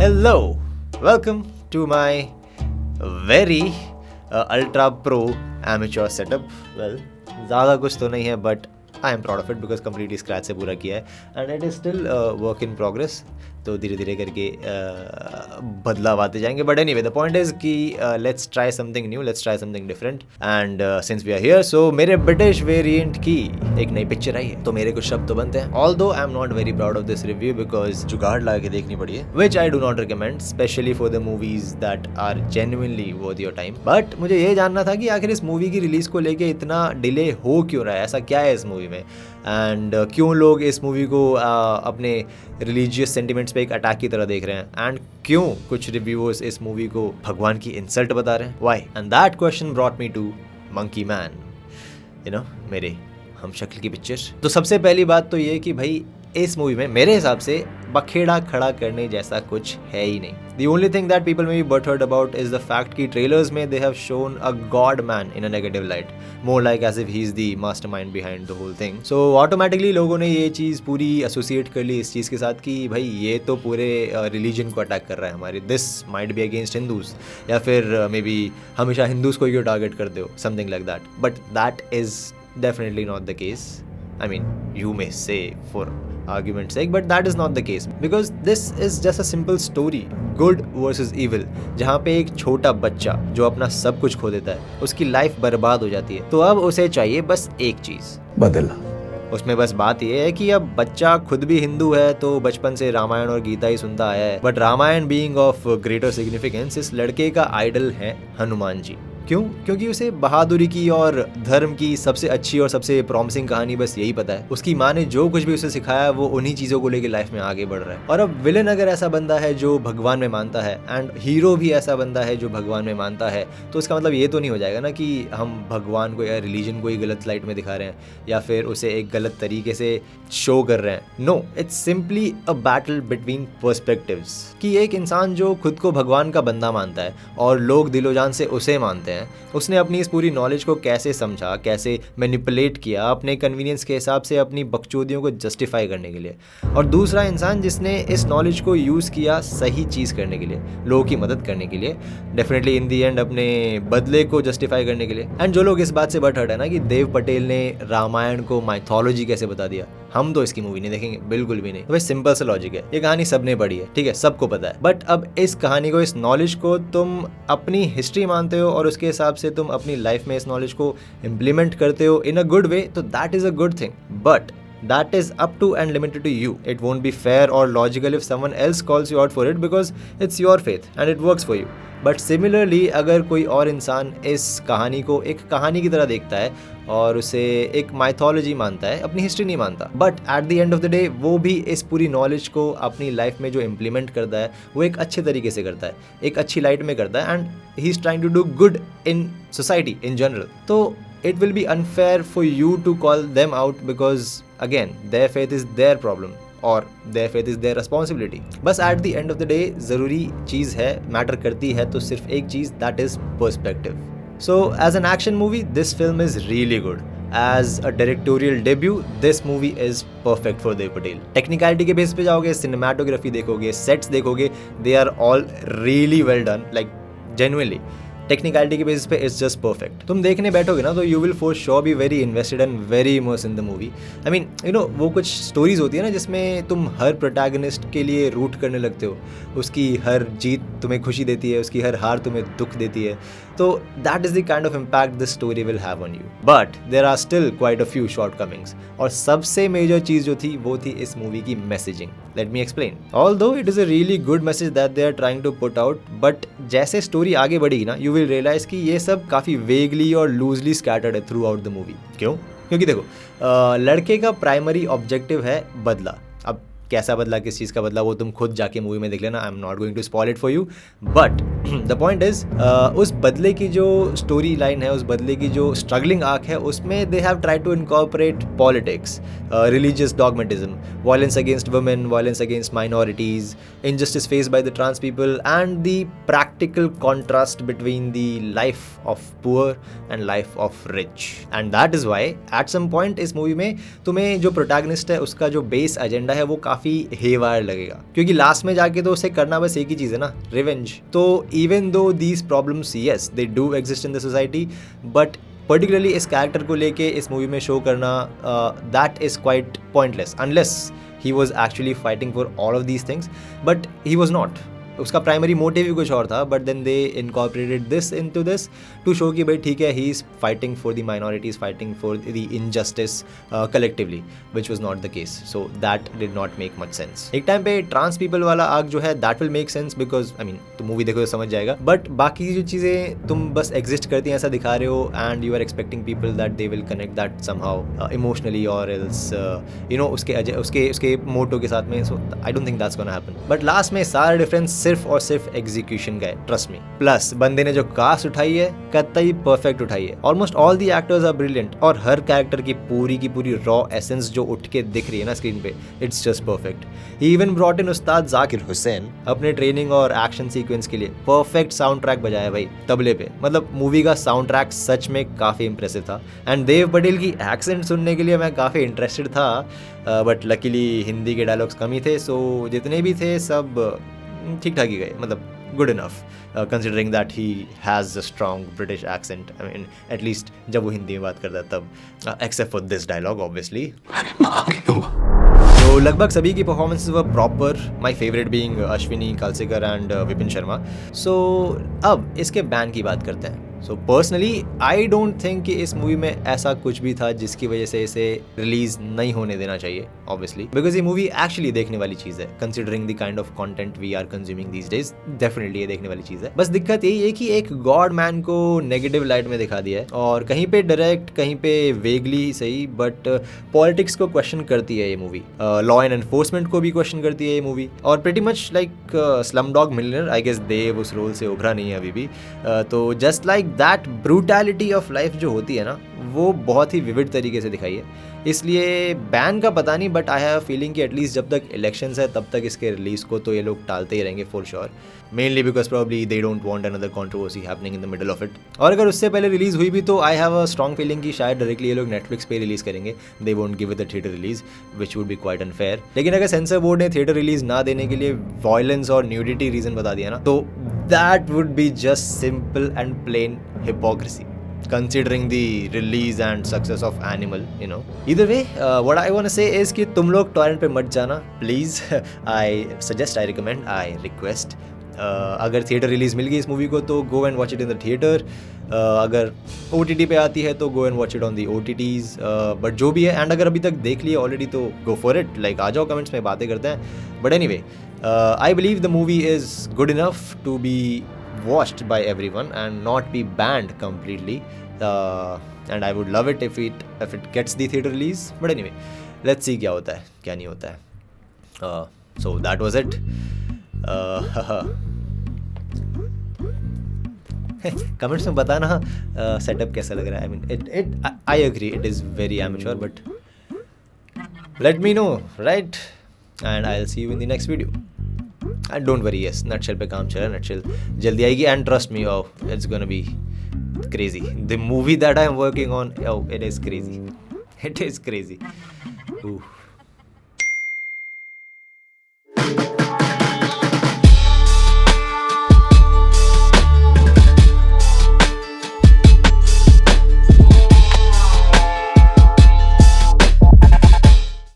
Hello, welcome to my very ultra pro amateur setup. Well, ज़्यादा कुछ तो नहीं है but I am proud of it because completely scratch से पूरा किया है and it is still work in progress. तो धीरे धीरे करके बदलाव आते जाएंगे but anyway the point is कि let's try something new, let's try something different and since we are here so मेरे ब्रिटिश वेरिएंट की एक नई पिक्चर आई है तो मेरे कुछ शब्द तो बनते हैं. Although I am not very proud of this review because जुगाड़ लगा के देखनी पड़ी है which I do not recommend specially for the movies that are genuinely worth your time. But मुझे ये जानना था कि आखिर इस मूवी की रिलीज को लेके इतना डिले हो क्यों रहा है, ऐसा क्या है इस मूवी में एंड क्यों लोग इस मूवी को अपने रिलीजियस सेंटिमेंट्स पे एक अटैक की तरह देख रहे हैं एंड क्यों कुछ रिव्यूअर्स इस मूवी को भगवान की इंसल्ट बता रहे हैं. Why and that question brought me to monkey man, you know, मेरे हम शक्ल की पिक्चर. तो सबसे पहली बात तो ये कि भाई इस मूवी में मेरे हिसाब से बखेड़ा खड़ा करने जैसा कुछ है ही नहीं. The only thing that people may be butthurt about is the fact कि trailers में they have shown a god man in a negative light, more like as if he is the mastermind behind the whole thing. So automatically लोगों ने ये चीज़ पूरी associate कर ली इस चीज़ के साथ कि भाई ये तो पूरे religion को attack कर रहा है हमारे, this might be against Hindus या फिर maybe हमेशा Hindus को ही क्यों target करते हो, something like that. But that is definitely not the case. I mean, you may say for argument's sake, but that is not the case because this is just a simple story, good versus evil, जहाँ पे एक छोटा बच्चा जो अपना सब कुछ खो देता है, उसकी लाइफ बर्बाद हो जाती है. तो अब उसे चाहिए बस एक चीज़, बदला. उसमें बस बात यह है कि अब बच्चा खुद भी हिंदू है तो बचपन से रामायण और गीता ही सुनता आया है. But Ramayana being of greater significance इस लड़के का आइडल है हनुमान जी. क्यों? क्योंकि उसे बहादुरी की और धर्म की सबसे अच्छी और सबसे प्रॉमिसिंग कहानी बस यही पता है. उसकी माँ ने जो कुछ भी उसे सिखाया वो उन्हीं चीज़ों को लेकर लाइफ में आगे बढ़ रहा है. और अब विलन अगर ऐसा बंदा है जो भगवान में मानता है एंड हीरो भी ऐसा बंदा है जो भगवान में मानता है तो इसका मतलब ये तो नहीं हो जाएगा ना कि हम भगवान को या रिलीजन को ही गलत लाइट में दिखा रहे हैं या फिर उसे एक गलत तरीके से शो कर रहे हैं. No, it's simply a battle between perspectives कि एक इंसान जो खुद को भगवान का बंदा मानता है और लोग दिलो जान से उसे मानते हैं, उसने अपनी इस पूरी नॉलेज को कैसे समझा, कैसे मैनिपुलेट किया अपने कन्वीनियंस के हिसाब से अपनी बकचोदियों को जस्टिफाई करने के लिए. और दूसरा इंसान जिसने इस नॉलेज को यूज़ किया सही चीज़ करने के लिए, लोगों की मदद करने के लिए, डेफिनेटली इन दी एंड अपने बदले को जस्टिफाई करने के लिए. एंड जो लोग इस बात से बट हर्ट है ना कि देव पटेल ने रामायण को माइथोलॉजी कैसे बता दिया, हम तो इसकी मूवी नहीं देखेंगे, बिल्कुल भी नहीं. तो भाई सिंपल सा लॉजिक है, ये कहानी सबने पढ़ी है, ठीक है, सबको पता है. बट अब इस कहानी को, इस नॉलेज को तुम अपनी हिस्ट्री मानते हो और उसके हिसाब से तुम अपनी लाइफ में इस नॉलेज को इम्प्लीमेंट करते हो इन अ गुड वे, तो that is a good thing. But that is up to and limited to you. It won't be fair or logical if someone else calls you out for it because it's your faith and it works for you. But similarly अगर कोई और इंसान इस कहानी को एक कहानी की तरह देखता है और उसे एक माइथोलॉजी मानता है, अपनी हिस्ट्री नहीं मानता, but at the end of the day वो भी इस पूरी नॉलेज को अपनी लाइफ में जो इम्प्लीमेंट करता है वो एक अच्छे तरीके से करता है, एक अच्छी लाइट में करता है and he is trying to do good in society in general. तो it will be unfair for you to call them out because again their faith is their problem or their faith is their responsibility. बस at the end of the day ज़रूरी चीज़ है, matter करती है तो सिर्फ एक चीज़, that is perspective. So as an action movie this film is really good. As a directorial debut this movie is perfect for Dev Patel. Technicality के base पे जाओगे, सिनेमाटोग्राफी देखोगे, सेट्स देखोगे, they are all really well done, like genuinely. Technicality के basis पे it's just perfect. तुम देखने बैठोगे ना तो you will for sure be very invested and very immerse in the movie. I mean you know वो कुछ स्टोरीज होती है ना जिसमें तुम हर प्रोटैगनिस्ट के लिए रूट करने लगते हो, उसकी हर जीत तुम्हें खुशी देती है, उसकी हर हार तुम्हें दुख देती है. तो that is the kind of impact this story will have on you. But there are still quite a few short comings सबसे मेजर चीज़ जो थी वो थी इस मूवी की messaging. Let me explain. Although it is a really good message that they are trying to put out, but जैसे story आगे बढ़ेगी ना यू विल रियलाइज कि ये सब काफ़ी वेगली और लूजली स्कैटर्ड है थ्रू आउट द मूवी. क्यों? क्योंकि देखो लड़के का प्राइमरी ऑब्जेक्टिव है बदला. अब कैसा बदला, किस चीज़ का बदला, वो तुम खुद जाके मूवी में देख लेना. I am not going to spoil it for you. But the point is उस बदले की जो स्टोरी लाइन है, उस बदले की जो स्ट्रगलिंग आर्क है, उसमें they have try to incorporate politics, religious dogmatism, violence against women, violence against minorities, injustice faced by the trans people and the practical contrast between the life of poor and life of rich. And that is why at some point इस movie में तुम्हें जो protagonist है उसका जो base agenda है वो काफ़ी हेवायर लगेगा, क्योंकि लास्ट में जाके तो उसे करना बस एक ही चीज़ है ना, रिवेंज। तो even though these problems yes they do exist in the society, but particularly इस कैरेक्टर को लेके इस मूवी में शो करना that is quite pointless unless he was actually fighting for all of these things, but he was not. उसका primary motive ही कुछ और था, but then they incorporated this into this to show कि भाई ठीक है, he is fighting for the minorities, fighting for the injustice collectively, which was not the case, so that did not make much sense. एक time पे trans people वाला arc जो है that will make sense, because I mean तुम movie देखो तो समझ जाएगा, बट बाकी जो चीज़ें तुम बस एग्जिस्ट करती हैं ऐसा दिखा रहे हो, and you are expecting people that they will connect that somehow emotionally और एल्स यू नो उसके मोटो के साथ में, so I don't think that's gonna happen. But last में सारा डिफरेंस सिर्फ और सिर्फ एग्जीक्यूशन का है, ट्रस्ट मी। प्लस बंदे ने जो कास्ट उठाई है कतई परफेक्ट उठाई है, almost all the actors are brilliant, और हर कैरेक्टर की पूरी रॉ एसेंस जो उठ के दिख रही है ना स्क्रीन पे, it's just perfect. He even brought in उस्ताद जाकिर हुसैन अपने ट्रेनिंग और एक्शन सीक्वेंस के लिए, परफेक्ट साउंड ट्रैक बजाया भाई तबले पे, मतलब मूवी का साउंड ट्रैक सच में काफ़ी इंप्रेसिव था। एंड देव पटेल की एक्सेंट सुनने के लिए मैं काफ़ी इंटरेस्टेड था, बट लकीली हिंदी के डायलॉग्स कम ही थे, सो जितने भी थे सब ठीक ठाक ही गए, मतलब good enough considering that he has a strong British accent, I mean at least जब वो हिंदी में बात करता है तब, except for this dialogue obviously. तो लगभग सभी की performances were proper, my favourite being Ashwini Kalsekar and Vipin Sharma. So अब इसके बैन की बात करते हैं। So personally I don't think कि इस मूवी में ऐसा कुछ भी था जिसकी वजह से इसे रिलीज नहीं होने देना चाहिए, ऑब्वियसली, बिकॉज ये मूवी एक्चुअली देखने वाली चीज़ है, considering the kind of content we are consuming these days, definitely ये देखने वाली चीज़ है। बस दिक्कत यही है कि एक गॉड मैन को नेगेटिव लाइट में दिखा दिया है, और कहीं पे डायरेक्ट कहीं पे वेगली ही सही, बट पॉलिटिक्स को क्वेश्चन करती है ये मूवी, लॉ एंड एनफोर्समेंट को भी क्वेश्चन करती है ये मूवी, और pretty much like Slumdog Millionaire, I guess Dev उस रोल से उभरा नहीं है अभी भी, तो just like that brutality of life जो होती है ना, वो बहुत ही विविड तरीके से दिखाई है। इसलिए बैन का पता नहीं, बट आई हैव फीलिंग कि एटलीस्ट जब तक इलेक्शंस है तब तक इसके रिलीज़ को तो ये लोग टालते ही रहेंगे for sure, mainly because probably they don't want another controversy happening in the middle of it. और अगर उससे पहले रिलीज़ हुई भी तो I have a strong feeling कि शायद डायरेक्टली ये लोग नेटफ्लिक्स पे रिलीज़ करेंगे, they won't give it the theatre release, which would be quite unfair. लेकिन अगर सेंसर बोर्ड ने थिएटर रिलीज़ ना देने के लिए वायलेंस और न्यूडिटी रीज़न बता दिया ना, तो that would be just simple and plain hypocrisy considering the release and success of Animal, you know. Either way, what I want to say is कि तुम लोग टॉरेंट पे मत जाना please, I suggest, I recommend, I request. अगर theatre release मिल गई इस movie को तो go and watch it in the theatre, अगर OTT पे आती है तो go and watch it on the OTTs, but जो भी है, एंड अगर अभी तक देख लिया ऑलरेडी तो गो फॉर इट, लाइक आ जाओ कमेंट्स में बातें करते हैं। But anyway, I believe the movie is good enough to be watched by everyone and not be banned completely, and I would love it if it gets the theater release, but anyway, let's see क्या होता है क्या नहीं होता है। So that was it. Comments में बताना setup कैसा लग रहा है, I mean I agree it is very amateur, but let me know, right? And I'll see you in the next video. And don't worry, yes, Nutshell पे काम चल रहा है, Nutshell जल्दी आएगी, and trust me, oh, it's gonna be crazy. The movie that I am working on, oh, it is crazy. It is crazy. Ooh.